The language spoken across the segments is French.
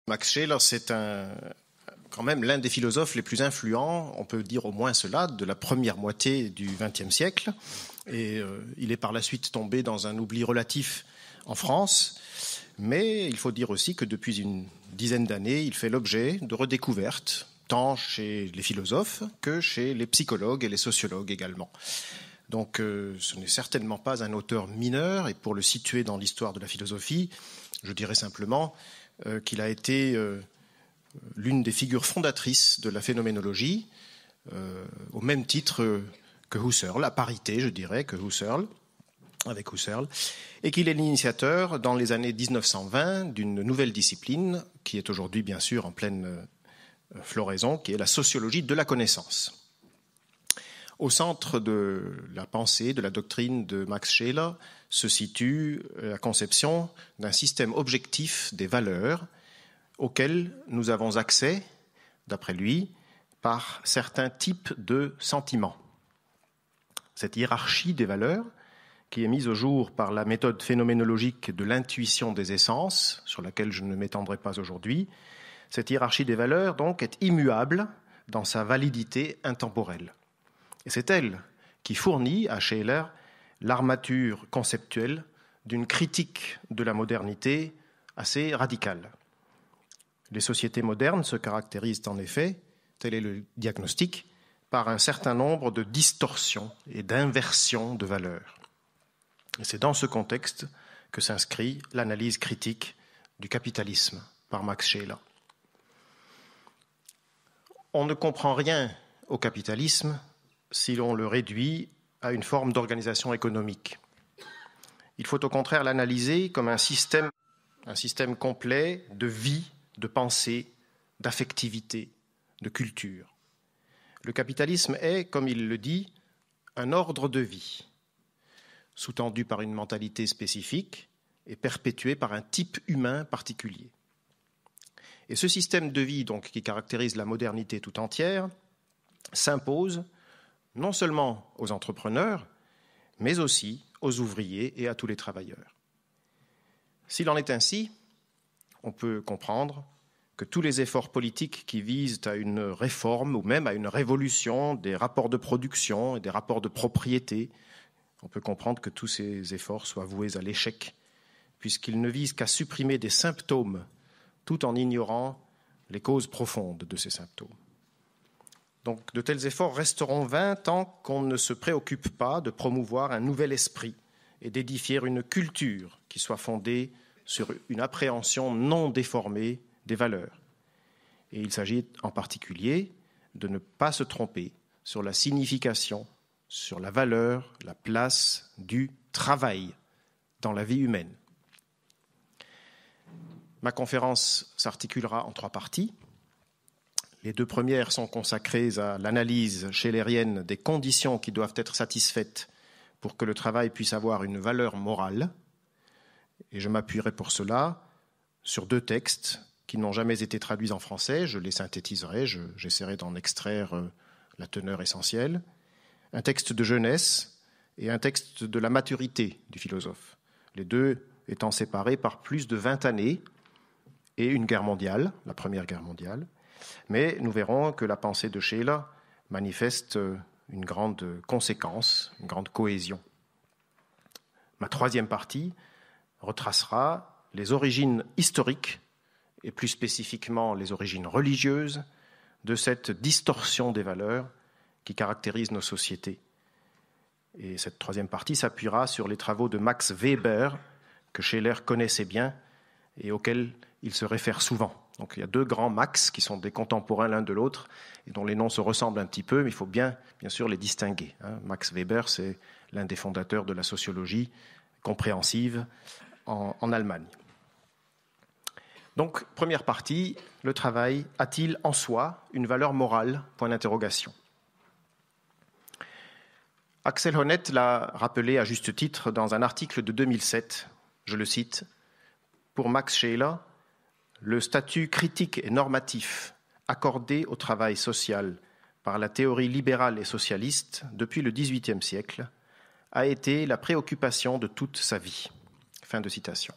Max Scheler, c'est quand même l'un des philosophes les plus influents, on peut dire au moins cela, de la première moitié du XXe siècle. Et il est par la suite tombé dans un oubli relatif en France. Mais il faut dire aussi que depuis une dizaine d'années, il fait l'objet de redécouvertes, tant chez les philosophes que chez les psychologues et les sociologues également. Donc ce n'est certainement pas un auteur mineur, et pour le situer dans l'histoire de la philosophie, je dirais simplement qu'il a été l'une des figures fondatrices de la phénoménologie, au même titre que Husserl, à parité, je dirais, que Husserl, avec Husserl, et qu'il est l'initiateur, dans les années 1920, d'une nouvelle discipline, qui est aujourd'hui, bien sûr, en pleine floraison, qui est la sociologie de la connaissance. Au centre de la pensée, de la doctrine de Max Scheler, se situe la conception d'un système objectif des valeurs auxquelles nous avons accès, d'après lui, par certains types de sentiments. Cette hiérarchie des valeurs, qui est mise au jour par la méthode phénoménologique de l'intuition des essences, sur laquelle je ne m'étendrai pas aujourd'hui, cette hiérarchie des valeurs, donc, est immuable dans sa validité intemporelle. Et c'est elle qui fournit à Scheler l'armature conceptuelle d'une critique de la modernité assez radicale. Les sociétés modernes se caractérisent en effet, tel est le diagnostic, par un certain nombre de distorsions et d'inversions de valeurs. Et c'est dans ce contexte que s'inscrit l'analyse critique du capitalisme par Max Scheler. On ne comprend rien au capitalisme si l'on le réduit à une forme d'organisation économique. Il faut au contraire l'analyser comme un système complet de vie, de pensée, d'affectivité, de culture. Le capitalisme est, comme il le dit, un ordre de vie, sous-tendu par une mentalité spécifique et perpétué par un type humain particulier. Et ce système de vie, donc, qui caractérise la modernité tout entière, s'impose non seulement aux entrepreneurs, mais aussi aux ouvriers et à tous les travailleurs. S'il en est ainsi, on peut comprendre que tous les efforts politiques qui visent à une réforme ou même à une révolution des rapports de production et des rapports de propriété, on peut comprendre que tous ces efforts soient voués à l'échec, puisqu'ils ne visent qu'à supprimer des symptômes tout en ignorant les causes profondes de ces symptômes. Donc de tels efforts resteront vains tant qu'on ne se préoccupe pas de promouvoir un nouvel esprit et d'édifier une culture qui soit fondée sur une appréhension non déformée des valeurs. Et il s'agit en particulier de ne pas se tromper sur la signification, sur la valeur, la place du travail dans la vie humaine. Ma conférence s'articulera en 3 parties. Les 2 premières sont consacrées à l'analyse schellérienne des conditions qui doivent être satisfaites pour que le travail puisse avoir une valeur morale. Et je m'appuierai pour cela sur 2 textes qui n'ont jamais été traduits en français. Je les synthétiserai, j'essaierai d'en extraire la teneur essentielle. Un texte de jeunesse et un texte de la maturité du philosophe. Les 2 étant séparés par plus de 20 années et une guerre mondiale, la Première Guerre mondiale. Mais nous verrons que la pensée de Scheler manifeste une grande conséquence, une grande cohésion. Ma 3e partie retracera les origines historiques, et plus spécifiquement les origines religieuses, de cette distorsion des valeurs qui caractérise nos sociétés. Et cette 3e partie s'appuiera sur les travaux de Max Weber, que Scheler connaissait bien et auxquels il se réfère souvent. Donc il y a 2 grands Max qui sont des contemporains l'un de l'autre et dont les noms se ressemblent un petit peu, mais il faut bien sûr les distinguer. Max Weber, c'est l'un des fondateurs de la sociologie compréhensive en Allemagne. Donc, première partie, le travail a-t-il en soi une valeur morale ? Point d'interrogation. Axel Honneth l'a rappelé à juste titre dans un article de 2007, je le cite, « Pour Max Scheler, le statut critique et normatif accordé au travail social par la théorie libérale et socialiste depuis le XVIIIe siècle a été la préoccupation de toute sa vie. » Fin de citation.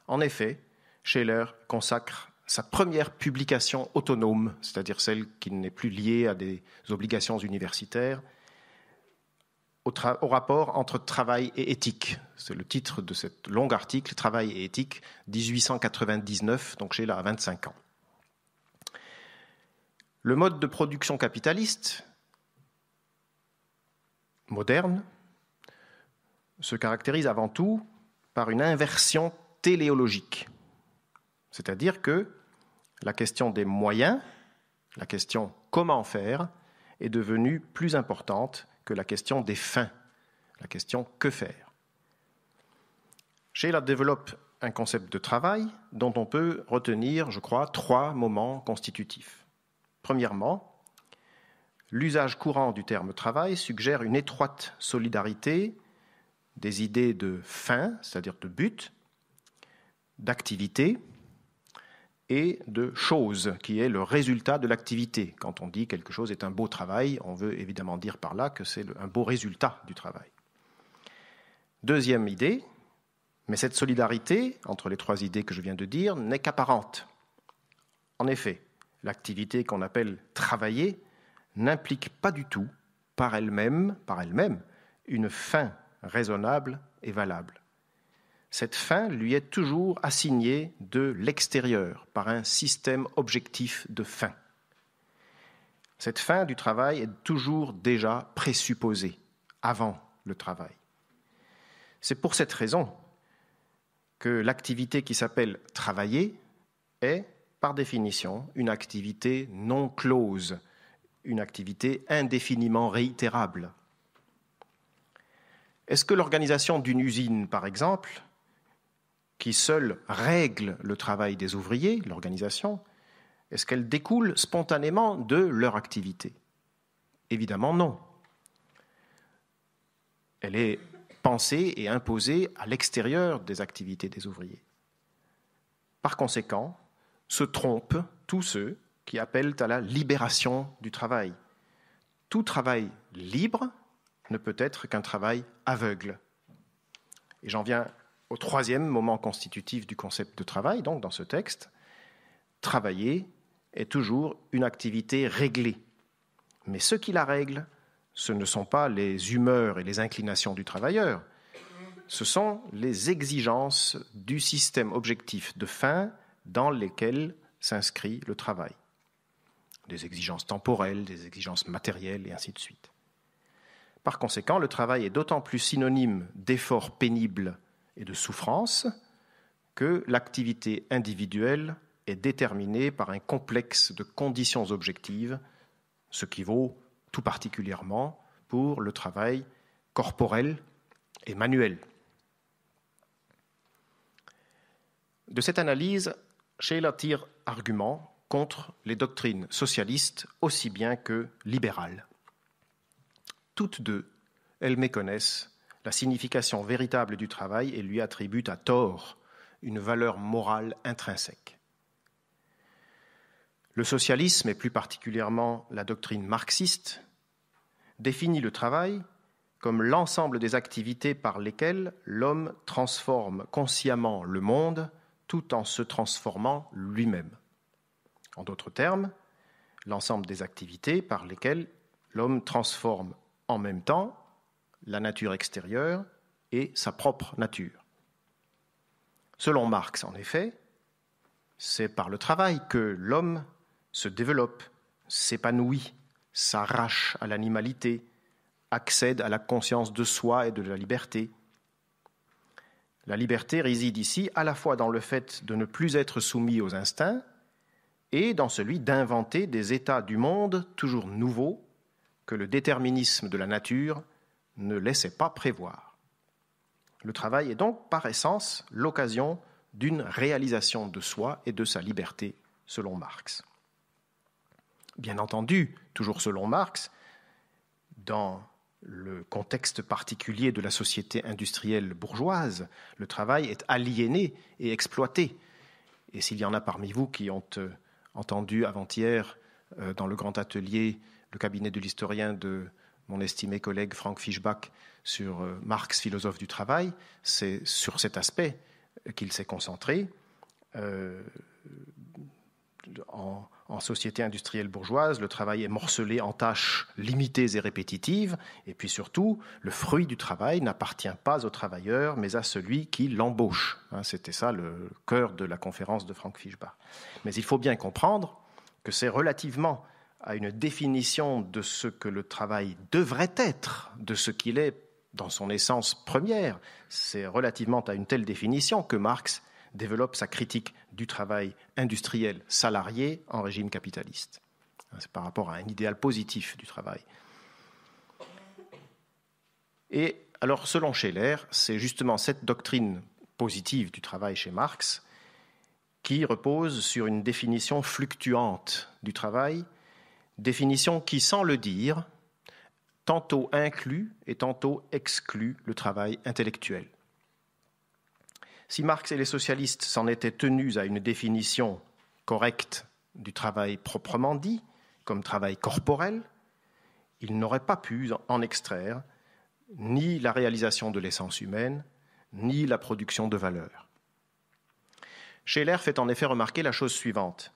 En effet, Scheler consacre sa première publication autonome, c'est-à-dire celle qui n'est plus liée à des obligations universitaires, au rapport entre travail et éthique. C'est le titre de ce long article, Travail et éthique, 1899, donc Scheler a 25 ans. Le mode de production capitaliste, moderne, se caractérise avant tout par une inversion téléologique. C'est-à-dire que la question des moyens, la question comment faire, est devenue plus importante que la question des fins, la question que faire. Scheler développe un concept de travail dont on peut retenir, je crois, 3 moments constitutifs. Premièrement, l'usage courant du terme travail suggère une étroite solidarité des idées de fin, c'est-à-dire de but, d'activité et de chose, qui est le résultat de l'activité. Quand on dit quelque chose est un beau travail, on veut évidemment dire par là que c'est un beau résultat du travail. Deuxième idée, mais cette solidarité entre les 3 idées que je viens de dire n'est qu'apparente. En effet, l'activité qu'on appelle travailler n'implique pas du tout, par elle-même, une fin raisonnable et valable. Cette fin lui est toujours assignée de l'extérieur, par un système objectif de fin. Cette fin du travail est toujours déjà présupposée, avant le travail. C'est pour cette raison que l'activité qui s'appelle travailler est, par définition, une activité non close, une activité indéfiniment réitérable. Est-ce que l'organisation d'une usine, par exemple, qui seule règle le travail des ouvriers, l'organisation, est-ce qu'elle découle spontanément de leur activité? Évidemment non. Elle est pensée et imposée à l'extérieur des activités des ouvriers. Par conséquent, se trompent tous ceux qui appellent à la libération du travail. Tout travail libre ne peut être qu'un travail aveugle. Et j'en viens au 3e moment constitutif du concept de travail, donc dans ce texte. Travailler est toujours une activité réglée. Mais ce qui la règle, ce ne sont pas les humeurs et les inclinations du travailleur, ce sont les exigences du système objectif de fin dans lesquelles s'inscrit le travail. Des exigences temporelles, des exigences matérielles, et ainsi de suite. Par conséquent, le travail est d'autant plus synonyme d'effort pénible et de souffrance que l'activité individuelle est déterminée par un complexe de conditions objectives, ce qui vaut tout particulièrement pour le travail corporel et manuel. De cette analyse, Scheler tire argument contre les doctrines socialistes aussi bien que libérales. Toutes deux, elles méconnaissent la signification véritable du travail et lui attribuent à tort une valeur morale intrinsèque. Le socialisme, et plus particulièrement la doctrine marxiste, définit le travail comme l'ensemble des activités par lesquelles l'homme transforme consciemment le monde tout en se transformant lui-même. En d'autres termes, l'ensemble des activités par lesquelles l'homme transforme en même temps la nature extérieure et sa propre nature. Selon Marx, en effet, c'est par le travail que l'homme se développe, s'épanouit, s'arrache à l'animalité, accède à la conscience de soi et de la liberté. La liberté réside ici à la fois dans le fait de ne plus être soumis aux instincts et dans celui d'inventer des états du monde toujours nouveaux que le déterminisme de la nature ne laissait pas prévoir. Le travail est donc par essence l'occasion d'une réalisation de soi et de sa liberté, selon Marx. Bien entendu, toujours selon Marx, dans le contexte particulier de la société industrielle bourgeoise, le travail est aliéné et exploité. Et s'il y en a parmi vous qui ont entendu avant-hier dans le grand atelier le cabinet de l'historien de mon estimé collègue Frank Fischbach sur Marx, philosophe du travail, c'est sur cet aspect qu'il s'est concentré. En société industrielle bourgeoise, le travail est morcelé en tâches limitées et répétitives, et puis surtout, le fruit du travail n'appartient pas au travailleur, mais à celui qui l'embauche. C'était ça le cœur de la conférence de Frank Fischbach. Mais il faut bien comprendre que c'est relativement à une définition de ce que le travail devrait être, de ce qu'il est dans son essence première, c'est relativement à une telle définition que Marx développe sa critique du travail industriel salarié en régime capitaliste. C'est par rapport à un idéal positif du travail. Et alors, selon Scheler, c'est justement cette doctrine positive du travail chez Marx qui repose sur une définition fluctuante du travail, définition qui, sans le dire, tantôt inclut et tantôt exclut le travail intellectuel. Si Marx et les socialistes s'en étaient tenus à une définition correcte du travail proprement dit, comme travail corporel, ils n'auraient pas pu en extraire ni la réalisation de l'essence humaine, ni la production de valeur. Scheler fait en effet remarquer la chose suivante.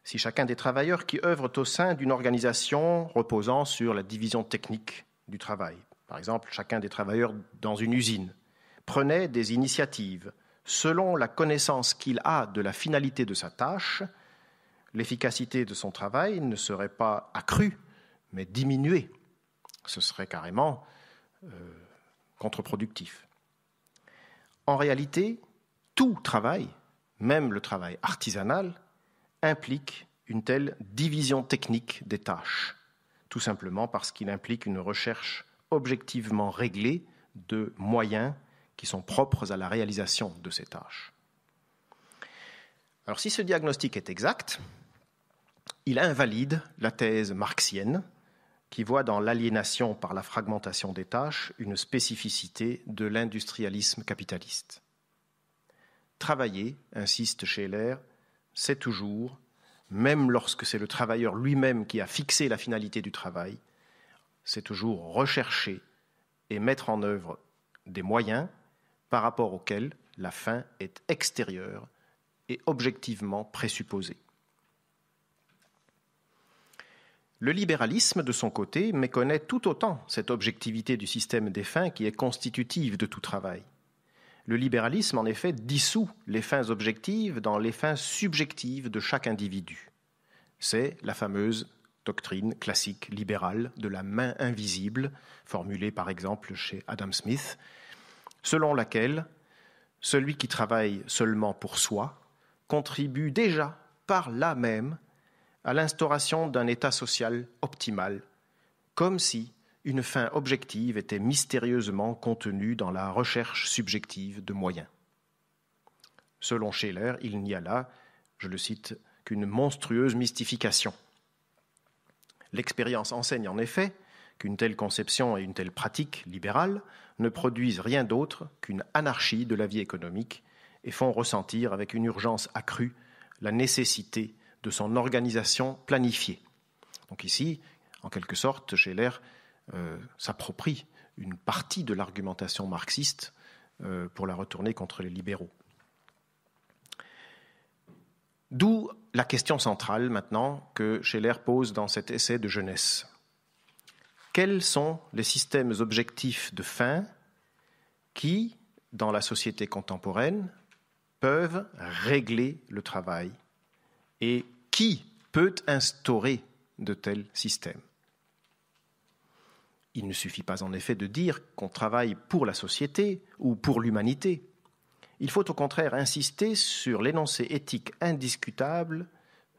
Si chacun des travailleurs qui œuvrent au sein d'une organisation reposant sur la division technique du travail, par exemple chacun des travailleurs dans une usine, prenait des initiatives selon la connaissance qu'il a de la finalité de sa tâche, l'efficacité de son travail ne serait pas accrue, mais diminuée. Ce serait carrément contre-productif. En réalité, tout travail, même le travail artisanal, implique une telle division technique des tâches, tout simplement parce qu'il implique une recherche objectivement réglée de moyens qui sont propres à la réalisation de ces tâches. Alors, si ce diagnostic est exact, il invalide la thèse marxienne qui voit dans l'aliénation par la fragmentation des tâches une spécificité de l'industrialisme capitaliste. Travailler, insiste Scheler, c'est toujours, même lorsque c'est le travailleur lui-même qui a fixé la finalité du travail, c'est toujours rechercher et mettre en œuvre des moyens par rapport auxquels la fin est extérieure et objectivement présupposée. Le libéralisme, de son côté, méconnaît tout autant cette objectivité du système des fins qui est constitutive de tout travail. Le libéralisme, en effet, dissout les fins objectives dans les fins subjectives de chaque individu. C'est la fameuse doctrine classique libérale de la main invisible, formulée par exemple chez Adam Smith, selon laquelle celui qui travaille seulement pour soi contribue déjà par là même à l'instauration d'un état social optimal, comme si une fin objective était mystérieusement contenue dans la recherche subjective de moyens. Selon Scheler, il n'y a là, je le cite, qu'une monstrueuse mystification. L'expérience enseigne en effet qu'une telle conception et une telle pratique libérale ne produisent rien d'autre qu'une anarchie de la vie économique et font ressentir avec une urgence accrue la nécessité de son organisation planifiée. Donc ici, en quelque sorte, Scheler s'approprie une partie de l'argumentation marxiste pour la retourner contre les libéraux. D'où la question centrale maintenant que Scheler pose dans cet essai de jeunesse. Quels sont les systèmes objectifs de fin qui, dans la société contemporaine, peuvent régler le travail et qui peut instaurer de tels systèmes? Il ne suffit pas en effet de dire qu'on travaille pour la société ou pour l'humanité. Il faut au contraire insister sur l'énoncé éthique indiscutable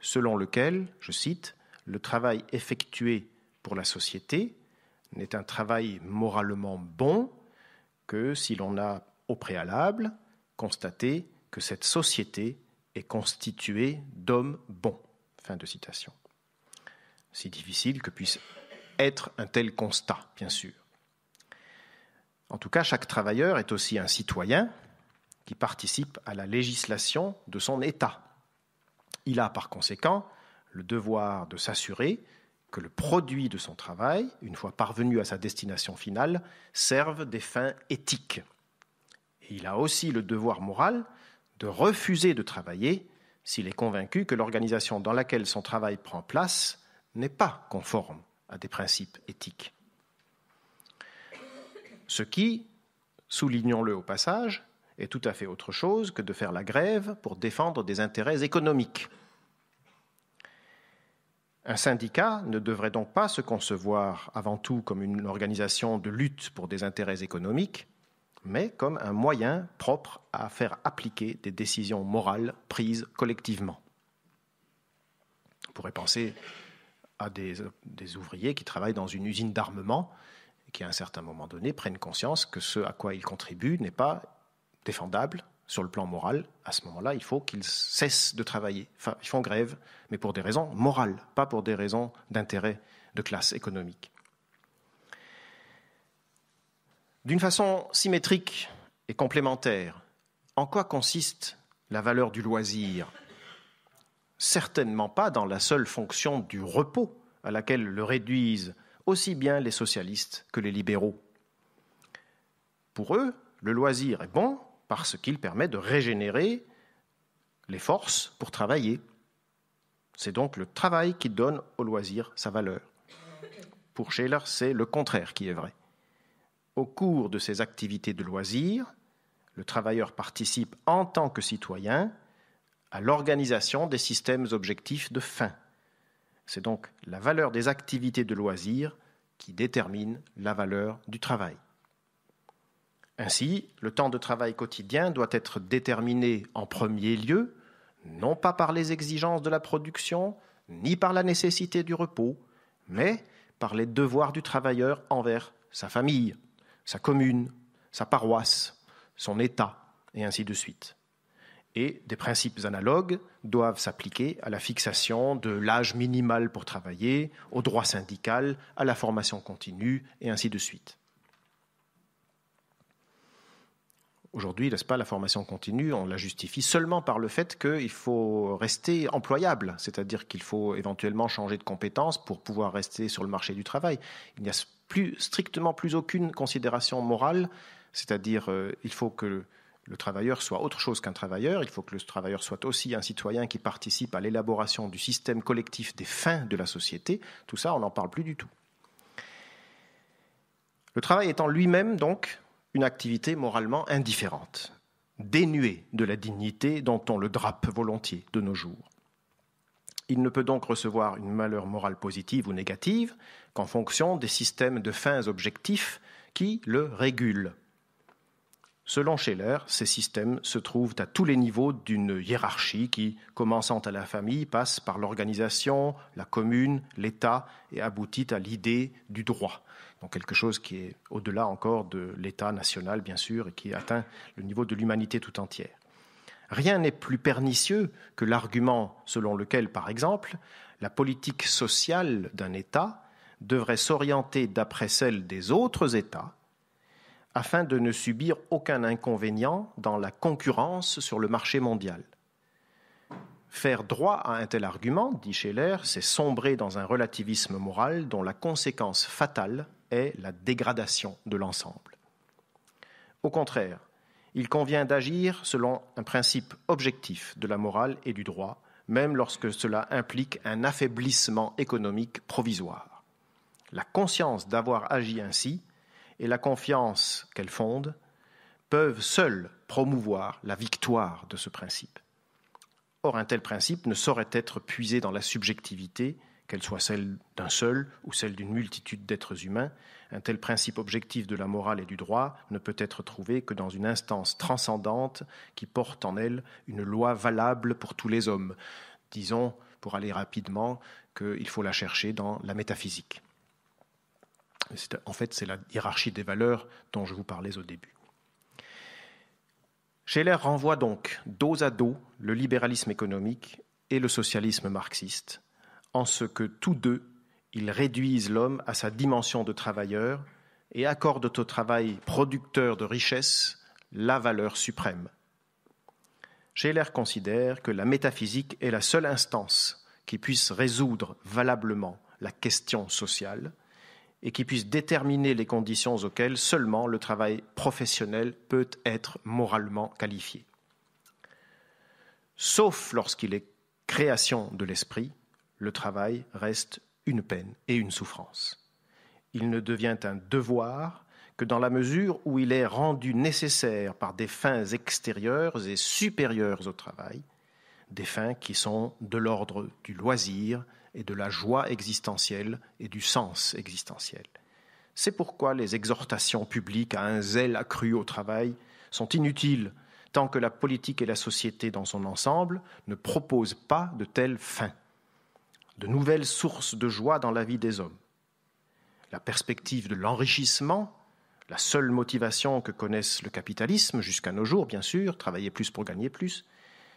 selon lequel, je cite, « le travail effectué pour la société n'est un travail moralement bon que si l'on a au préalable constaté que cette société est constituée d'hommes bons. » Fin de citation. Si difficile que puisse être un tel constat, bien sûr. En tout cas, chaque travailleur est aussi un citoyen qui participe à la législation de son État. Il a par conséquent le devoir de s'assurer que le produit de son travail, une fois parvenu à sa destination finale, serve des fins éthiques. Et il a aussi le devoir moral de refuser de travailler s'il est convaincu que l'organisation dans laquelle son travail prend place n'est pas conforme à des principes éthiques. Ce qui, soulignons-le au passage, est tout à fait autre chose que de faire la grève pour défendre des intérêts économiques. Un syndicat ne devrait donc pas se concevoir avant tout comme une organisation de lutte pour des intérêts économiques, mais comme un moyen propre à faire appliquer des décisions morales prises collectivement. On pourrait penser à des ouvriers qui travaillent dans une usine d'armement et qui, à un certain moment donné, prennent conscience que ce à quoi ils contribuent n'est pas défendable sur le plan moral. À ce moment-là, il faut qu'ils cessent de travailler. Enfin, ils font grève, mais pour des raisons morales, pas pour des raisons d'intérêt de classe économique. D'une façon symétrique et complémentaire, en quoi consiste la valeur du loisir ? Certainement pas dans la seule fonction du repos à laquelle le réduisent aussi bien les socialistes que les libéraux. Pour eux, le loisir est bon parce qu'il permet de régénérer les forces pour travailler. C'est donc le travail qui donne au loisir sa valeur. Pour Scheler, c'est le contraire qui est vrai. Au cours de ces activités de loisir, le travailleur participe en tant que citoyen à l'organisation des systèmes objectifs de fin. C'est donc la valeur des activités de loisir qui détermine la valeur du travail. Ainsi, le temps de travail quotidien doit être déterminé en premier lieu, non pas par les exigences de la production, ni par la nécessité du repos, mais par les devoirs du travailleur envers sa famille, sa commune, sa paroisse, son État, et ainsi de suite. Et des principes analogues doivent s'appliquer à la fixation de l'âge minimal pour travailler, au droit syndical, à la formation continue, et ainsi de suite. Aujourd'hui, n'est-ce pas, la formation continue, on la justifie seulement par le fait qu'il faut rester employable, c'est-à-dire qu'il faut éventuellement changer de compétences pour pouvoir rester sur le marché du travail. Il n'y a strictement plus aucune considération morale, c'est-à-dire il faut que le travailleur soit autre chose qu'un travailleur, il faut que le travailleur soit aussi un citoyen qui participe à l'élaboration du système collectif des fins de la société. Tout ça, on n'en parle plus du tout. Le travail étant lui-même, donc, une activité moralement indifférente, dénuée de la dignité dont on le drape volontiers de nos jours. Il ne peut donc recevoir une valeur morale positive ou négative qu'en fonction des systèmes de fins objectifs qui le régulent. Selon Scheler, ces systèmes se trouvent à tous les niveaux d'une hiérarchie qui, commençant à la famille, passe par l'organisation, la commune, l'État et aboutit à l'idée du droit. Donc quelque chose qui est au-delà encore de l'État national, bien sûr, et qui atteint le niveau de l'humanité tout entière. Rien n'est plus pernicieux que l'argument selon lequel, par exemple, la politique sociale d'un État devrait s'orienter d'après celle des autres États afin de ne subir aucun inconvénient dans la concurrence sur le marché mondial. Faire droit à un tel argument, dit Scheler, c'est sombrer dans un relativisme moral dont la conséquence fatale est la dégradation de l'ensemble. Au contraire, il convient d'agir selon un principe objectif de la morale et du droit, même lorsque cela implique un affaiblissement économique provisoire. La conscience d'avoir agi ainsi et la confiance qu'elle fonde peuvent seules promouvoir la victoire de ce principe. Or, un tel principe ne saurait être puisé dans la subjectivité, qu'elle soit celle d'un seul ou celle d'une multitude d'êtres humains. Un tel principe objectif de la morale et du droit ne peut être trouvé que dans une instance transcendante qui porte en elle une loi valable pour tous les hommes. Disons, pour aller rapidement, qu'il faut la chercher dans la métaphysique. En fait, c'est la hiérarchie des valeurs dont je vous parlais au début. Scheler renvoie donc dos à dos le libéralisme économique et le socialisme marxiste, en ce que tous deux, ils réduisent l'homme à sa dimension de travailleur et accordent au travail producteur de richesse la valeur suprême. Scheler considère que la métaphysique est la seule instance qui puisse résoudre valablement la question sociale et qui puisse déterminer les conditions auxquelles seulement le travail professionnel peut être moralement qualifié. Sauf lorsqu'il est création de l'esprit, le travail reste une peine et une souffrance. Il ne devient un devoir que dans la mesure où il est rendu nécessaire par des fins extérieures et supérieures au travail, des fins qui sont de l'ordre du loisir et de la joie existentielle et du sens existentiel. C'est pourquoi les exhortations publiques à un zèle accru au travail sont inutiles tant que la politique et la société dans son ensemble ne proposent pas de telles fins, de nouvelles sources de joie dans la vie des hommes. La perspective de l'enrichissement, la seule motivation que connaisse le capitalisme jusqu'à nos jours, bien sûr, travailler plus pour gagner plus,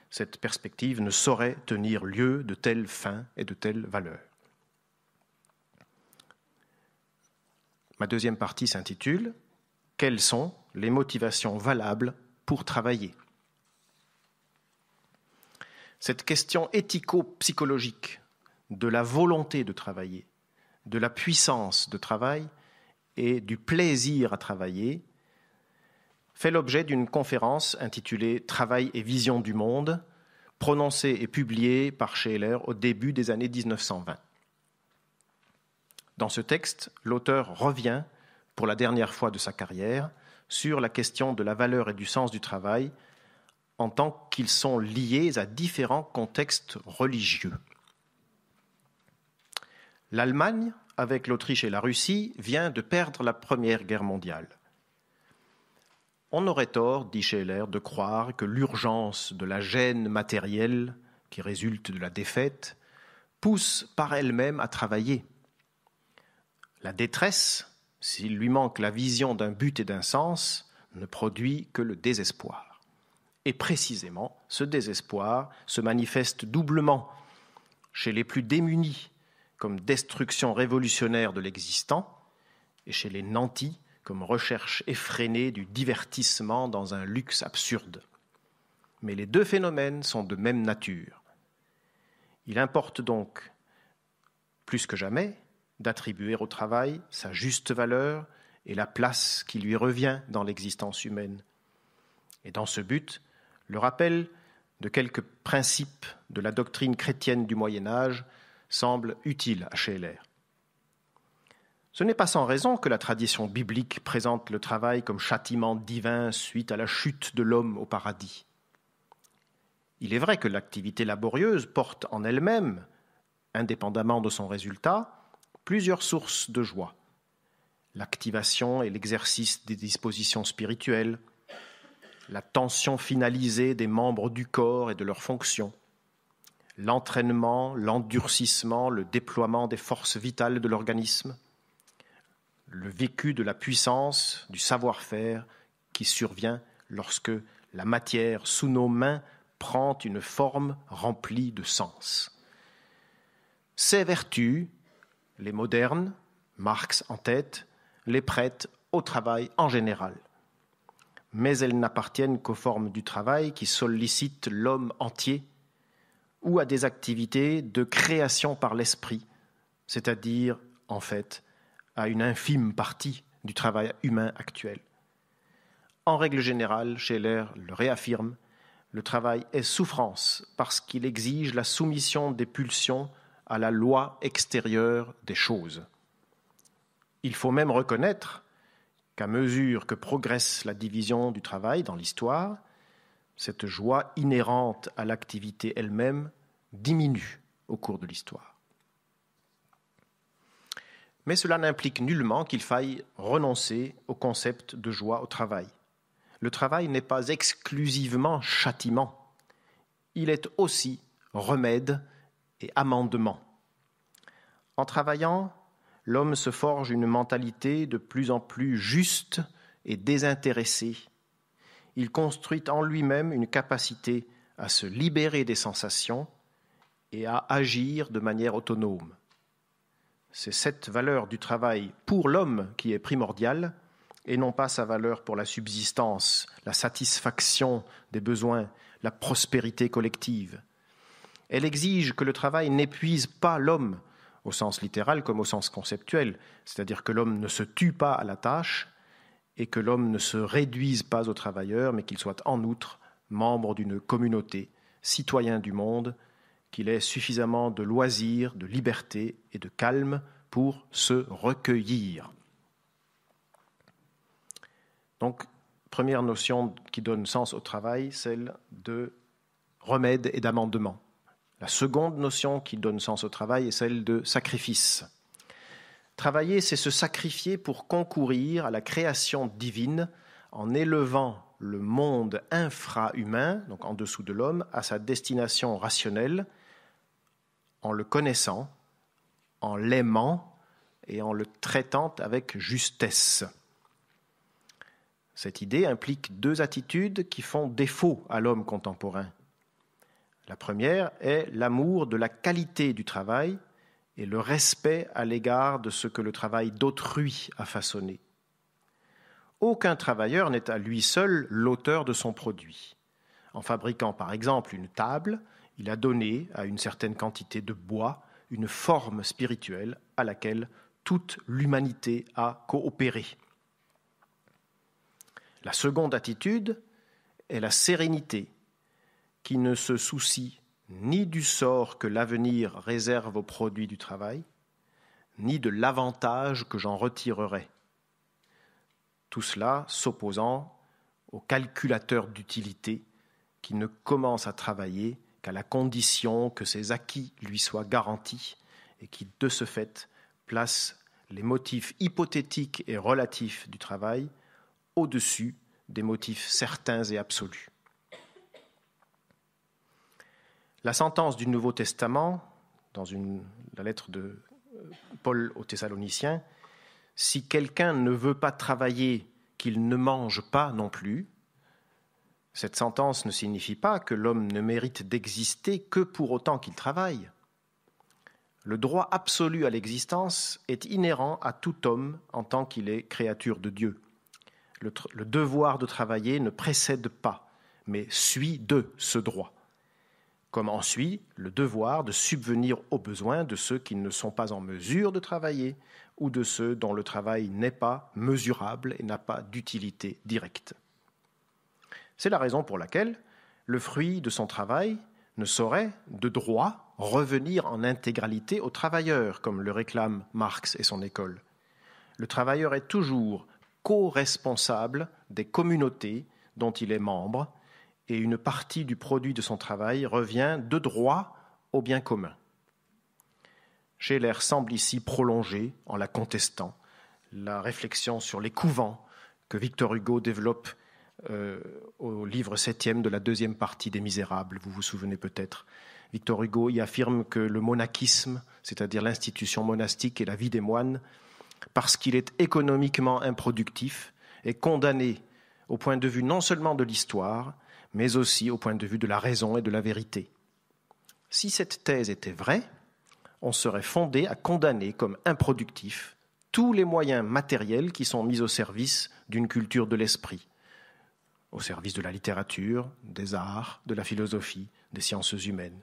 cette perspective ne saurait tenir lieu de telles fins et de telles valeurs. Ma deuxième partie s'intitule « Quelles sont les motivations valables pour travailler ?» Cette question éthico-psychologique de la volonté de travailler, de la puissance de travail et du plaisir à travailler fait l'objet d'une conférence intitulée « Travail et vision du monde », prononcée et publiée par Scheler au début des années 1920. Dans ce texte, l'auteur revient, pour la dernière fois de sa carrière, sur la question de la valeur et du sens du travail en tant qu'ils sont liés à différents contextes religieux. L'Allemagne, avec l'Autriche et la Russie, vient de perdre la Première Guerre mondiale. On aurait tort, dit Scheler, de croire que l'urgence de la gêne matérielle qui résulte de la défaite pousse par elle-même à travailler. La détresse, s'il lui manque la vision d'un but et d'un sens, ne produit que le désespoir. Et précisément, ce désespoir se manifeste doublement chez les plus démunis, comme destruction révolutionnaire de l'existant, et chez les nantis, comme recherche effrénée du divertissement dans un luxe absurde. Mais les deux phénomènes sont de même nature. Il importe donc, plus que jamais, d'attribuer au travail sa juste valeur et la place qui lui revient dans l'existence humaine. Et dans ce but, le rappel de quelques principes de la doctrine chrétienne du Moyen-Âge semble utile à Scheler. Ce n'est pas sans raison que la tradition biblique présente le travail comme châtiment divin suite à la chute de l'homme au paradis. Il est vrai que l'activité laborieuse porte en elle-même, indépendamment de son résultat, plusieurs sources de joie. L'activation et l'exercice des dispositions spirituelles, la tension finalisée des membres du corps et de leurs fonctions, l'entraînement, l'endurcissement, le déploiement des forces vitales de l'organisme, le vécu de la puissance, du savoir-faire qui survient lorsque la matière sous nos mains prend une forme remplie de sens. Ces vertus, les modernes, Marx en tête, les prêtent au travail en général. Mais elles n'appartiennent qu'aux formes du travail qui sollicitent l'homme entier ou à des activités de création par l'esprit, c'est-à-dire, en fait, à une infime partie du travail humain actuel. En règle générale, Scheler le réaffirme, le travail est souffrance parce qu'il exige la soumission des pulsions à la loi extérieure des choses. Il faut même reconnaître qu'à mesure que progresse la division du travail dans l'histoire, cette joie inhérente à l'activité elle-même diminue au cours de l'histoire. Mais cela n'implique nullement qu'il faille renoncer au concept de joie au travail. Le travail n'est pas exclusivement châtiment, il est aussi remède et amendement. En travaillant, l'homme se forge une mentalité de plus en plus juste et désintéressée. Il construit en lui-même une capacité à se libérer des sensations et à agir de manière autonome. C'est cette valeur du travail pour l'homme qui est primordiale et non pas sa valeur pour la subsistance, la satisfaction des besoins, la prospérité collective. Elle exige que le travail n'épuise pas l'homme au sens littéral comme au sens conceptuel, c'est-à-dire que l'homme ne se tue pas à la tâche et que l'homme ne se réduise pas au travailleur, mais qu'il soit en outre membre d'une communauté, citoyen du monde, qu'il ait suffisamment de loisirs, de liberté et de calme pour se recueillir. Donc, première notion qui donne sens au travail, celle de remède et d'amendement. La seconde notion qui donne sens au travail est celle de sacrifice. Travailler, c'est se sacrifier pour concourir à la création divine en élevant le monde infra-humain, donc en dessous de l'homme, à sa destination rationnelle, en le connaissant, en l'aimant et en le traitant avec justesse. Cette idée implique deux attitudes qui font défaut à l'homme contemporain. La première est l'amour de la qualité du travail et le respect à l'égard de ce que le travail d'autrui a façonné. Aucun travailleur n'est à lui seul l'auteur de son produit. En fabriquant par exemple une table, il a donné à une certaine quantité de bois une forme spirituelle à laquelle toute l'humanité a coopéré. La seconde attitude est la sérénité, qui ne se soucie ni du sort que l'avenir réserve aux produits du travail, ni de l'avantage que j'en retirerai. Tout cela s'opposant au calculateur d'utilité qui ne commence à travailler qu'à la condition que ses acquis lui soient garantis et qui, de ce fait, place les motifs hypothétiques et relatifs du travail au-dessus des motifs certains et absolus. La sentence du Nouveau Testament, dans la lettre de Paul aux Thessaloniciens, « Si quelqu'un ne veut pas travailler, qu'il ne mange pas non plus », cette sentence ne signifie pas que l'homme ne mérite d'exister que pour autant qu'il travaille. Le droit absolu à l'existence est inhérent à tout homme en tant qu'il est créature de Dieu. Le devoir de travailler ne précède pas, mais suit de ce droit. Comme en suit le devoir de subvenir aux besoins de ceux qui ne sont pas en mesure de travailler ou de ceux dont le travail n'est pas mesurable et n'a pas d'utilité directe. C'est la raison pour laquelle le fruit de son travail ne saurait, de droit, revenir en intégralité au travailleur, comme le réclament Marx et son école. Le travailleur est toujours co-responsable des communautés dont il est membre, et une partie du produit de son travail revient de droit au bien commun. Scheler semble ici prolonger, en la contestant, la réflexion sur les couvents que Victor Hugo développe au livre 7e de la deuxième partie des Misérables, vous vous souvenez peut-être. Victor Hugo y affirme que le monachisme, c'est-à-dire l'institution monastique et la vie des moines, parce qu'il est économiquement improductif, est condamné au point de vue non seulement de l'histoire, mais aussi au point de vue de la raison et de la vérité. Si cette thèse était vraie, on serait fondé à condamner comme improductifs tous les moyens matériels qui sont mis au service d'une culture de l'esprit, au service de la littérature, des arts, de la philosophie, des sciences humaines.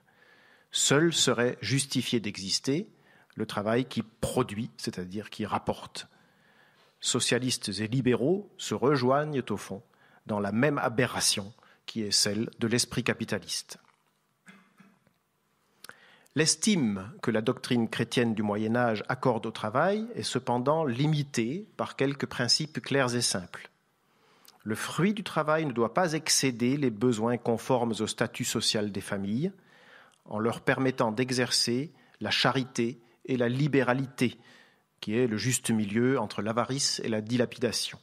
Seul serait justifié d'exister le travail qui produit, c'est-à-dire qui rapporte. Socialistes et libéraux se rejoignent au fond dans la même aberration qui est celle de l'esprit capitaliste. L'estime que la doctrine chrétienne du Moyen-Âge accorde au travail est cependant limitée par quelques principes clairs et simples. Le fruit du travail ne doit pas excéder les besoins conformes au statut social des familles, en leur permettant d'exercer la charité et la libéralité, qui est le juste milieu entre l'avarice et la dilapidation.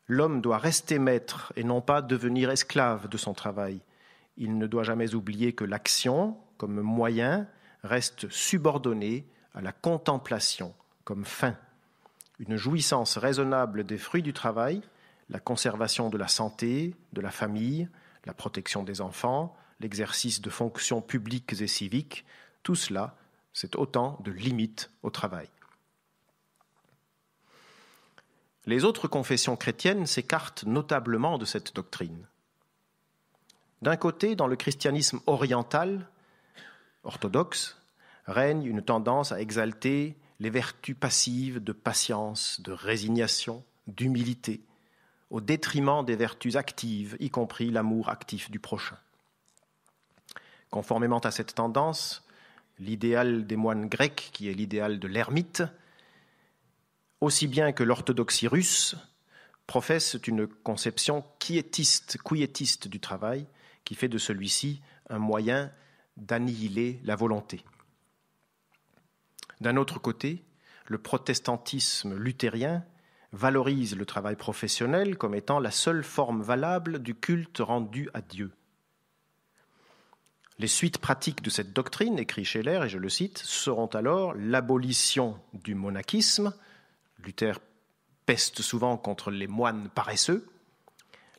L'homme doit rester maître et non pas devenir esclave de son travail. Il ne doit jamais oublier que l'action, comme moyen, reste subordonnée à la contemplation, comme fin. Une jouissance raisonnable des fruits du travail, la conservation de la santé, de la famille, la protection des enfants, l'exercice de fonctions publiques et civiques, tout cela, c'est autant de limites au travail. Les autres confessions chrétiennes s'écartent notablement de cette doctrine. D'un côté, dans le christianisme oriental, orthodoxe, règne une tendance à exalter les vertus passives de patience, de résignation, d'humilité, au détriment des vertus actives, y compris l'amour actif du prochain. Conformément à cette tendance, l'idéal des moines grecs, qui est l'idéal de l'ermite, aussi bien que l'orthodoxie russe, professe une conception quiétiste du travail, qui fait de celui-ci un moyen d'annihiler la volonté. D'un autre côté, le protestantisme luthérien valorise le travail professionnel comme étant la seule forme valable du culte rendu à Dieu. Les suites pratiques de cette doctrine, écrit Scheler, et je le cite, seront alors l'abolition du monachisme, Luther peste souvent contre les moines paresseux,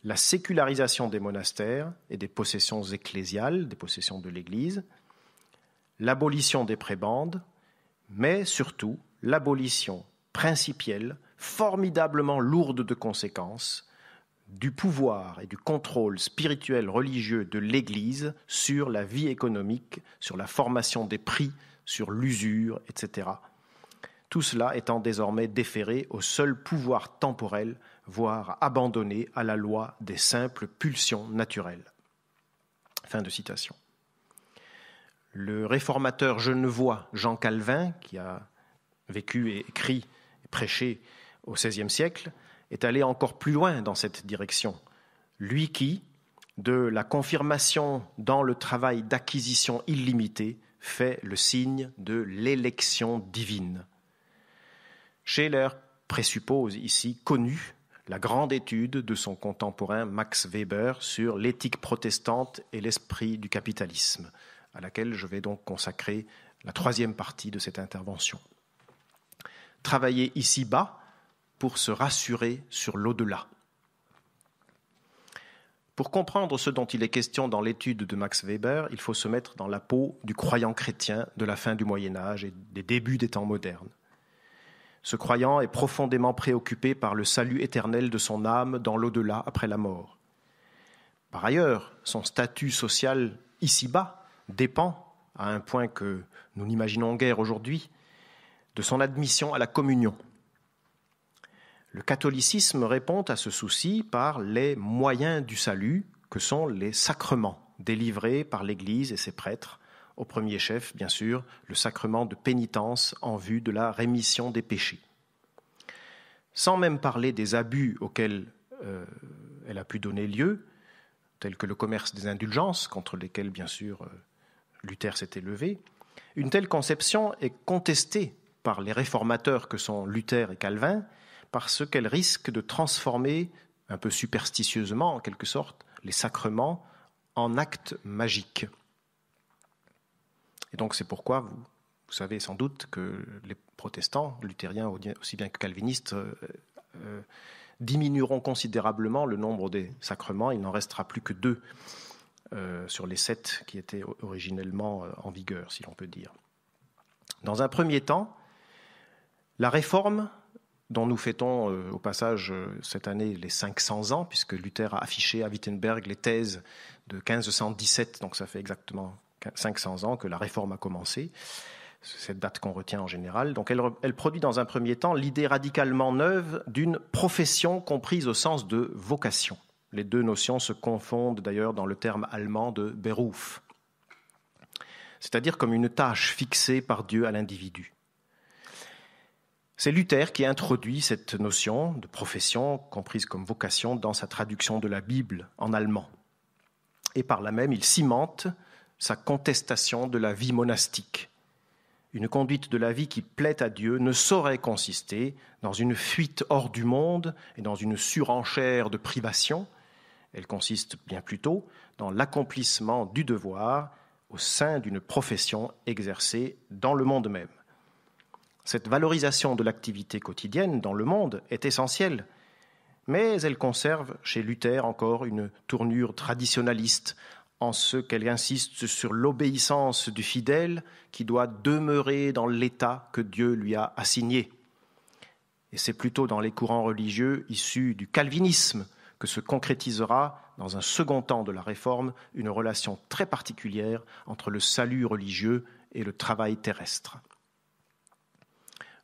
la sécularisation des monastères et des possessions ecclésiales, des possessions de l'Église, l'abolition des prébendes, mais surtout l'abolition principielle, formidablement lourde de conséquences, du pouvoir et du contrôle spirituel religieux de l'Église sur la vie économique, sur la formation des prix, sur l'usure, etc. Tout cela étant désormais déféré au seul pouvoir temporel, voire abandonné à la loi des simples pulsions naturelles. Fin de citation. Le réformateur genevois Jean Calvin, qui a vécu et écrit et prêché au XVIe siècle, est allé encore plus loin dans cette direction. Lui qui, de la confirmation dans le travail d'acquisition illimitée, fait le signe de l'élection divine. Scheler présuppose ici connu la grande étude de son contemporain Max Weber sur l'éthique protestante et l'esprit du capitalisme, à laquelle je vais donc consacrer la troisième partie de cette intervention. Travailler ici-bas pour se rassurer sur l'au-delà. Pour comprendre ce dont il est question dans l'étude de Max Weber, il faut se mettre dans la peau du croyant chrétien de la fin du Moyen-Âge et des débuts des temps modernes. Ce croyant est profondément préoccupé par le salut éternel de son âme dans l'au-delà après la mort. Par ailleurs, son statut social ici-bas dépend, à un point que nous n'imaginons guère aujourd'hui, de son admission à la communion. Le catholicisme répond à ce souci par les moyens du salut que sont les sacrements délivrés par l'Église et ses prêtres, au premier chef, bien sûr, le sacrement de pénitence en vue de la rémission des péchés. Sans même parler des abus auxquels elle a pu donner lieu, tels que le commerce des indulgences, contre lesquels, bien sûr, Luther s'était levé, une telle conception est contestée par les réformateurs que sont Luther et Calvin, parce qu'elle risque de transformer, un peu superstitieusement en quelque sorte, les sacrements en actes magiques. Et donc c'est pourquoi vous savez sans doute que les protestants, luthériens aussi bien que calvinistes, diminueront considérablement le nombre des sacrements. Il n'en restera plus que 2 sur les 7 qui étaient originellement en vigueur, si l'on peut dire. Dans un premier temps, la réforme, dont nous fêtons au passage cette année les 500 ans, puisque Luther a affiché à Wittenberg les thèses de 1517, donc ça fait exactement 500 ans que la réforme a commencé, cette date qu'on retient en général. Donc elle produit dans un premier temps l'idée radicalement neuve d'une profession comprise au sens de vocation. Les deux notions se confondent d'ailleurs dans le terme allemand de Beruf, c'est-à-dire comme une tâche fixée par Dieu à l'individu. C'est Luther qui introduit cette notion de profession, comprise comme vocation, dans sa traduction de la Bible en allemand. Et par là même, il cimente sa contestation de la vie monastique. Une conduite de la vie qui plaît à Dieu ne saurait consister dans une fuite hors du monde et dans une surenchère de privation. Elle consiste bien plutôt dans l'accomplissement du devoir au sein d'une profession exercée dans le monde même. Cette valorisation de l'activité quotidienne dans le monde est essentielle, mais elle conserve chez Luther encore une tournure traditionnaliste en ce qu'elle insiste sur l'obéissance du fidèle qui doit demeurer dans l'état que Dieu lui a assigné. Et c'est plutôt dans les courants religieux issus du calvinisme que se concrétisera, dans un second temps de la Réforme, une relation très particulière entre le salut religieux et le travail terrestre.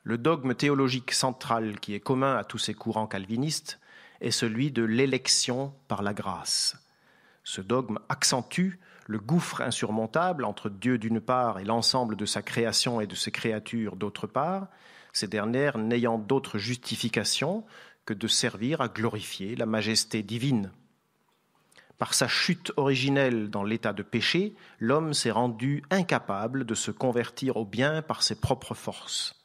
Le dogme théologique central qui est commun à tous ces courants calvinistes est celui de l'élection par la grâce. Ce dogme accentue le gouffre insurmontable entre Dieu d'une part et l'ensemble de sa création et de ses créatures d'autre part, ces dernières n'ayant d'autre justification que de servir à glorifier la majesté divine. Par sa chute originelle dans l'état de péché, l'homme s'est rendu incapable de se convertir au bien par ses propres forces.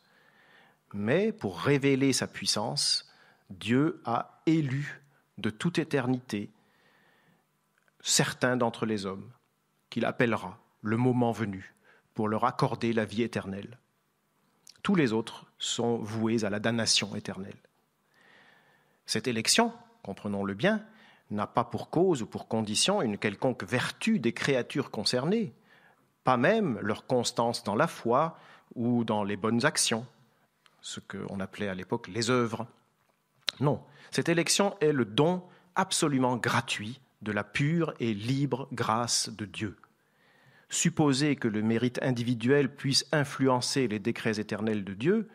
Mais pour révéler sa puissance, Dieu a élu de toute éternité certains d'entre les hommes qu'il appellera le moment venu pour leur accorder la vie éternelle. Tous les autres sont voués à la damnation éternelle. Cette élection, comprenons-le bien, n'a pas pour cause ou pour condition une quelconque vertu des créatures concernées, pas même leur constance dans la foi ou dans les bonnes actions, ce qu'on appelait à l'époque les œuvres. Non, cette élection est le don absolument gratuit de la pure et libre grâce de Dieu. Supposer que le mérite individuel puisse influencer les décrets éternels de Dieu,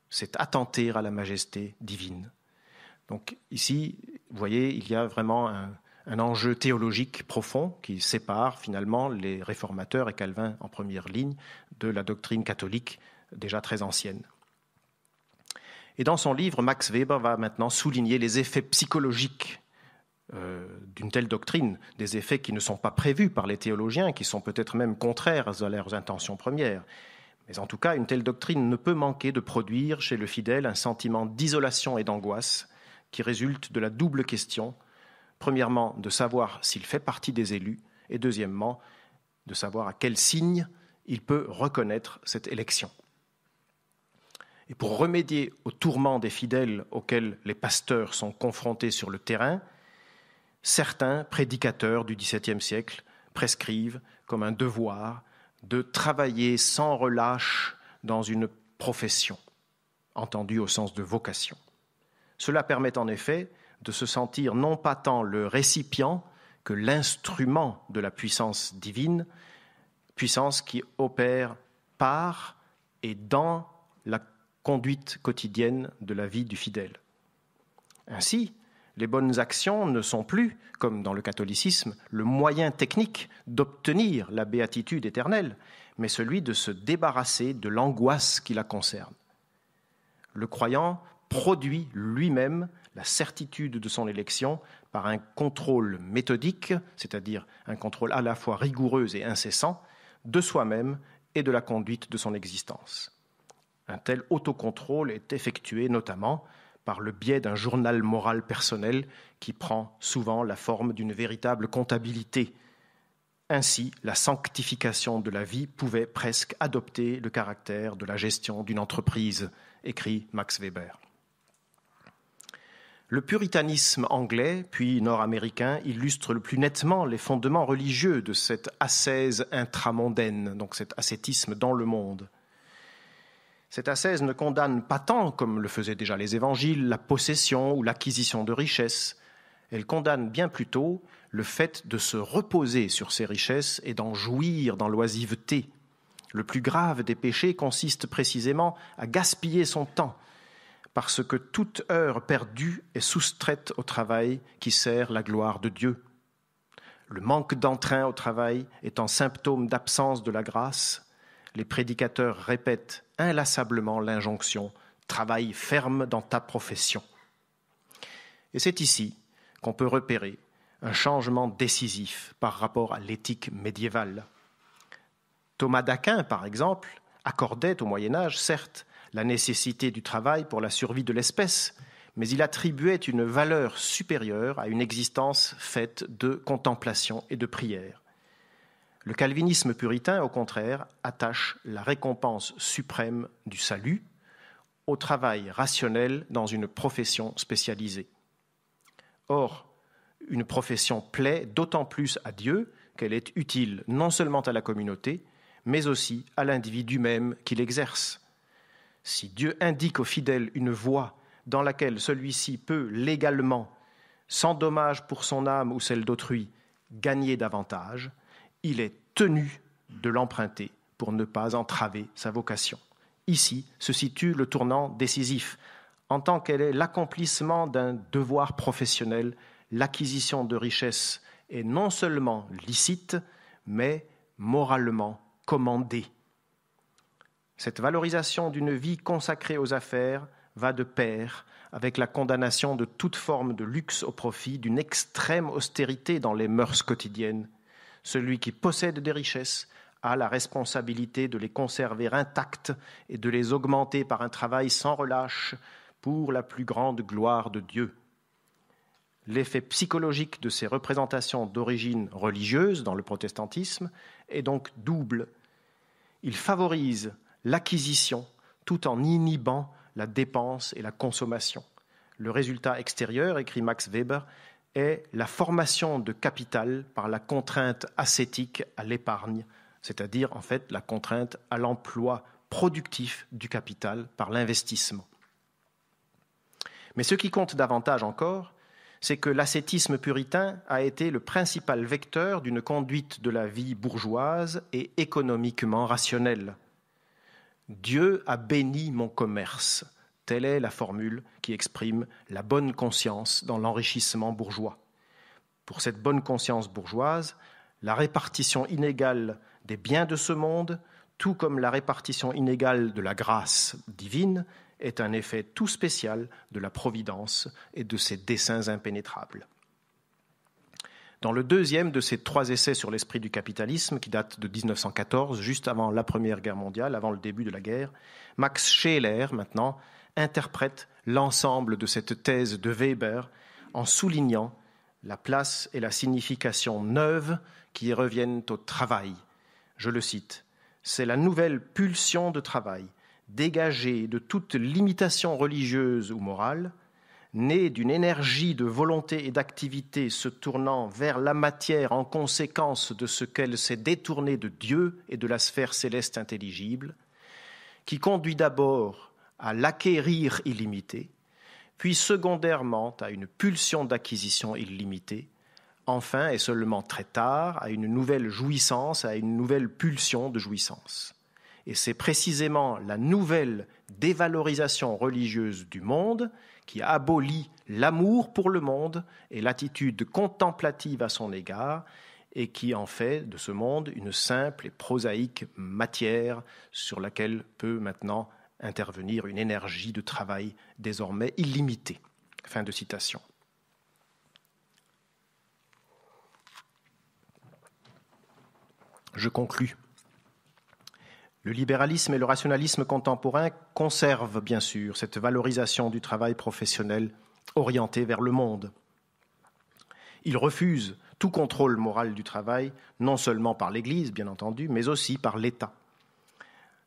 c'est attenter à la majesté divine. Donc ici, vous voyez, il y a vraiment un enjeu théologique profond qui sépare finalement les réformateurs et Calvin en première ligne de la doctrine catholique déjà très ancienne. Et dans son livre, Max Weber va maintenant souligner les effets psychologiques d'une telle doctrine, des effets qui ne sont pas prévus par les théologiens, qui sont peut-être même contraires à leurs intentions premières. Mais en tout cas, une telle doctrine ne peut manquer de produire chez le fidèle un sentiment d'isolation et d'angoisse qui résulte de la double question, premièrement, de savoir s'il fait partie des élus, et deuxièmement, de savoir à quel signe il peut reconnaître cette élection. Et pour remédier aux tourments des fidèles auxquels les pasteurs sont confrontés sur le terrain, certains prédicateurs du XVIIe siècle prescrivent comme un devoir de travailler sans relâche dans une profession, entendue au sens de vocation. Cela permet en effet de se sentir non pas tant le récipient que l'instrument de la puissance divine, puissance qui opère par et dans la conduite quotidienne de la vie du fidèle. Ainsi, les bonnes actions ne sont plus, comme dans le catholicisme, le moyen technique d'obtenir la béatitude éternelle, mais celui de se débarrasser de l'angoisse qui la concerne. Le croyant produit lui-même la certitude de son élection par un contrôle méthodique, c'est-à-dire un contrôle à la fois rigoureux et incessant, de soi-même et de la conduite de son existence. Un tel autocontrôle est effectué notamment par le biais d'un journal moral personnel qui prend souvent la forme d'une véritable comptabilité. Ainsi, la sanctification de la vie pouvait presque adopter le caractère de la gestion d'une entreprise, écrit Max Weber. Le puritanisme anglais, puis nord-américain, illustre le plus nettement les fondements religieux de cette ascèse intramondaine, donc cet ascétisme dans le monde. Cette ascèse ne condamne pas tant, comme le faisaient déjà les évangiles, la possession ou l'acquisition de richesses. Elle condamne bien plutôt le fait de se reposer sur ces richesses et d'en jouir dans l'oisiveté. Le plus grave des péchés consiste précisément à gaspiller son temps, parce que toute heure perdue est soustraite au travail qui sert la gloire de Dieu. Le manque d'entrain au travail étant symptôme d'absence de la grâce, les prédicateurs répètent inlassablement l'injonction « Travaille ferme dans ta profession ». Et c'est ici qu'on peut repérer un changement décisif par rapport à l'éthique médiévale. Thomas d'Aquin, par exemple, accordait au Moyen-Âge, certes, la nécessité du travail pour la survie de l'espèce, mais il attribuait une valeur supérieure à une existence faite de contemplation et de prière. Le calvinisme puritain, au contraire, attache la récompense suprême du salut au travail rationnel dans une profession spécialisée. Or, une profession plaît d'autant plus à Dieu qu'elle est utile non seulement à la communauté, mais aussi à l'individu même qui l'exerce. Si Dieu indique au fidèle une voie dans laquelle celui-ci peut légalement, sans dommage pour son âme ou celle d'autrui, gagner davantage, il est tenu de l'emprunter pour ne pas entraver sa vocation. Ici se situe le tournant décisif. En tant qu'elle est l'accomplissement d'un devoir professionnel, l'acquisition de richesses est non seulement licite, mais moralement commandée. Cette valorisation d'une vie consacrée aux affaires va de pair avec la condamnation de toute forme de luxe au profit d'une extrême austérité dans les mœurs quotidiennes. Celui qui possède des richesses a la responsabilité de les conserver intactes et de les augmenter par un travail sans relâche pour la plus grande gloire de Dieu. L'effet psychologique de ces représentations d'origine religieuse dans le protestantisme est donc double. Il favorise l'acquisition tout en inhibant la dépense et la consommation. Le résultat extérieur, écrit Max Weber, est la formation de capital par la contrainte ascétique à l'épargne, c'est-à-dire en fait la contrainte à l'emploi productif du capital par l'investissement. Mais ce qui compte davantage encore, c'est que l'ascétisme puritain a été le principal vecteur d'une conduite de la vie bourgeoise et économiquement rationnelle. Dieu a béni mon commerce. Telle est la formule qui exprime la bonne conscience dans l'enrichissement bourgeois. Pour cette bonne conscience bourgeoise, la répartition inégale des biens de ce monde, tout comme la répartition inégale de la grâce divine, est un effet tout spécial de la providence et de ses desseins impénétrables. Dans le deuxième de ces 3 essais sur l'esprit du capitalisme, qui date de 1914, juste avant la Première Guerre mondiale, avant le début de la guerre, Max Scheler, maintenant, interprète l'ensemble de cette thèse de Weber en soulignant la place et la signification neuve qui reviennent au travail. Je le cite, « C'est la nouvelle pulsion de travail, dégagée de toute limitation religieuse ou morale, née d'une énergie de volonté et d'activité se tournant vers la matière en conséquence de ce qu'elle s'est détournée de Dieu et de la sphère céleste intelligible, qui conduit d'abord à l'acquérir illimité, puis secondairement à une pulsion d'acquisition illimitée, enfin et seulement très tard à une nouvelle jouissance, à une nouvelle pulsion de jouissance. Et c'est précisément la nouvelle dévalorisation religieuse du monde qui abolit l'amour pour le monde et l'attitude contemplative à son égard et qui en fait de ce monde une simple et prosaïque matière sur laquelle peut maintenant intervenir une énergie de travail désormais illimitée. » Fin de citation. Je conclus. Le libéralisme et le rationalisme contemporain conservent bien sûr cette valorisation du travail professionnel orienté vers le monde. Ils refusent tout contrôle moral du travail, non seulement par l'Église, bien entendu, mais aussi par l'État.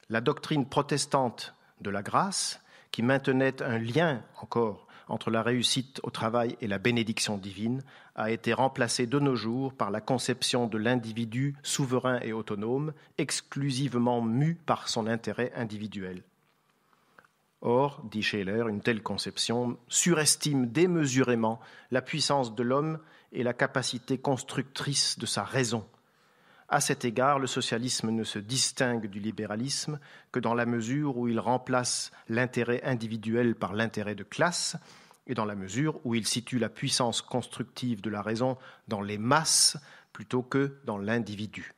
La doctrine protestante de la grâce, qui maintenait un lien encore entre la réussite au travail et la bénédiction divine, a été remplacée de nos jours par la conception de l'individu souverain et autonome, exclusivement mu par son intérêt individuel. Or, dit Scheler, une telle conception surestime démesurément la puissance de l'homme et la capacité constructrice de sa raison. À cet égard, le socialisme ne se distingue du libéralisme que dans la mesure où il remplace l'intérêt individuel par l'intérêt de classe et dans la mesure où il situe la puissance constructive de la raison dans les masses plutôt que dans l'individu.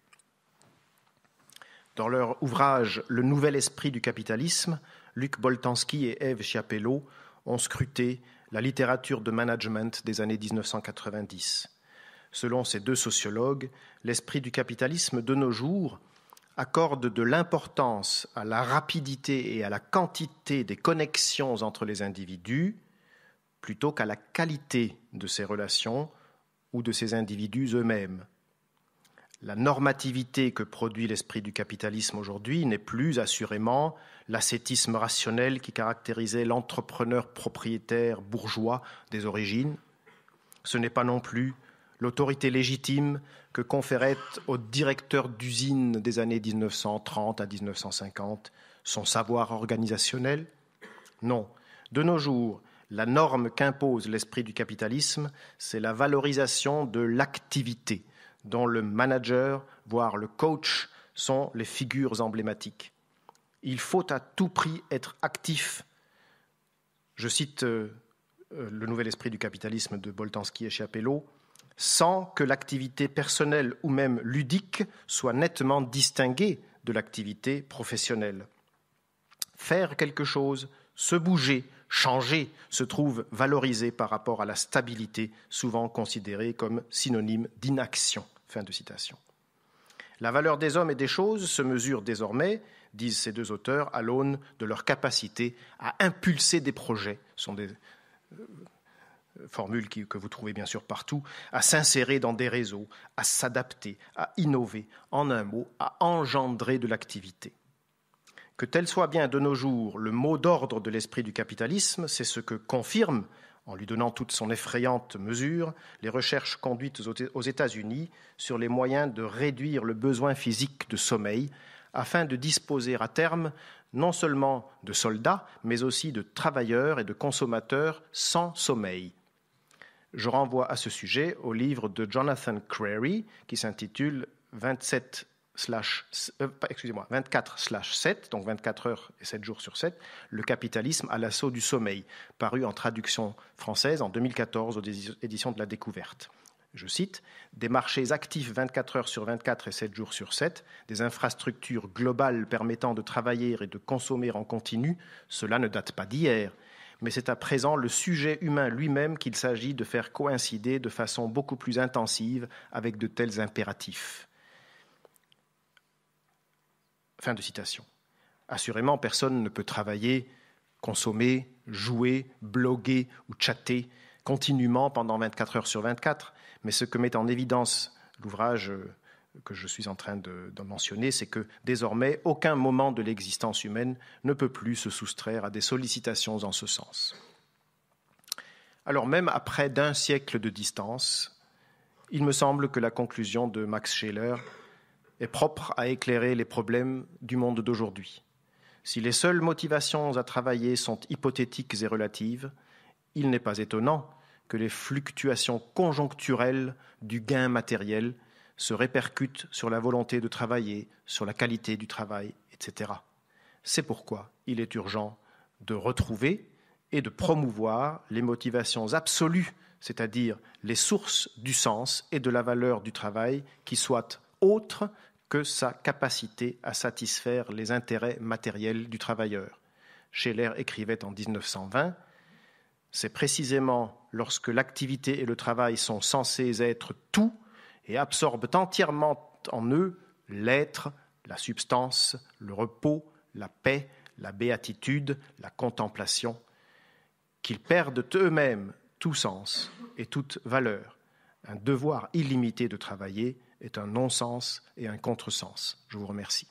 Dans leur ouvrage « Le nouvel esprit du capitalisme », Luc Boltanski et Ève Chiapello ont scruté la littérature de management des années 1990. Selon ces 2 sociologues, l'esprit du capitalisme de nos jours accorde de l'importance à la rapidité et à la quantité des connexions entre les individus plutôt qu'à la qualité de ces relations ou de ces individus eux-mêmes. La normativité que produit l'esprit du capitalisme aujourd'hui n'est plus assurément l'ascétisme rationnel qui caractérisait l'entrepreneur propriétaire bourgeois des origines. Ce n'est pas non plus l'autorité légitime que conférait au directeur d'usine des années 1930 à 1950 son savoir organisationnel. Non, de nos jours, la norme qu'impose l'esprit du capitalisme, c'est la valorisation de l'activité, dont le manager, voire le coach, sont les figures emblématiques. Il faut à tout prix être actif. Je cite le nouvel esprit du capitalisme de Boltanski et Chiapello. sans que l'activité personnelle ou même ludique soit nettement distinguée de l'activité professionnelle. Faire quelque chose, se bouger, changer, se trouve valorisé par rapport à la stabilité, souvent considérée comme synonyme d'inaction. Fin de citation. La valeur des hommes et des choses se mesure désormais, disent ces deux auteurs, à l'aune de leur capacité à impulser des projets. Ce sont des formules que vous trouvez bien sûr partout, à s'insérer dans des réseaux, à s'adapter, à innover, en un mot, à engendrer de l'activité. Que tel soit bien de nos jours le mot d'ordre de l'esprit du capitalisme, c'est ce que confirment, en lui donnant toute son effrayante mesure, les recherches conduites aux États-Unis sur les moyens de réduire le besoin physique de sommeil afin de disposer à terme non seulement de soldats, mais aussi de travailleurs et de consommateurs sans sommeil. Je renvoie à ce sujet au livre de Jonathan Crary qui s'intitule 24/7, donc 24 heures et 7 jours sur 7, le capitalisme à l'assaut du sommeil, paru en traduction française en 2014 aux éditions de la Découverte. Je cite, « Des marchés actifs 24 heures sur 24 et 7 jours sur 7, des infrastructures globales permettant de travailler et de consommer en continu, cela ne date pas d'hier. Mais c'est à présent le sujet humain lui-même qu'il s'agit de faire coïncider de façon beaucoup plus intensive avec de tels impératifs. » Fin de citation. Assurément, personne ne peut travailler, consommer, jouer, bloguer ou chatter continuellement pendant 24 heures sur 24, mais ce que met en évidence l'ouvrage que je suis en train de mentionner, c'est que désormais, aucun moment de l'existence humaine ne peut plus se soustraire à des sollicitations en ce sens. Alors même après d'un siècle de distance, il me semble que la conclusion de Max Scheler est propre à éclairer les problèmes du monde d'aujourd'hui. Si les seules motivations à travailler sont hypothétiques et relatives, il n'est pas étonnant que les fluctuations conjoncturelles du gain matériel se répercutent sur la volonté de travailler, sur la qualité du travail, etc. C'est pourquoi il est urgent de retrouver et de promouvoir les motivations absolues, c'est-à-dire les sources du sens et de la valeur du travail qui soient autres que sa capacité à satisfaire les intérêts matériels du travailleur. Scheler écrivait en 1920 « C'est précisément lorsque l'activité et le travail sont censés être tout et absorbent entièrement en eux l'être, la substance, le repos, la paix, la béatitude, la contemplation, qu'ils perdent eux-mêmes tout sens et toute valeur. Un devoir illimité de travailler est un non-sens et un contresens. » Je vous remercie.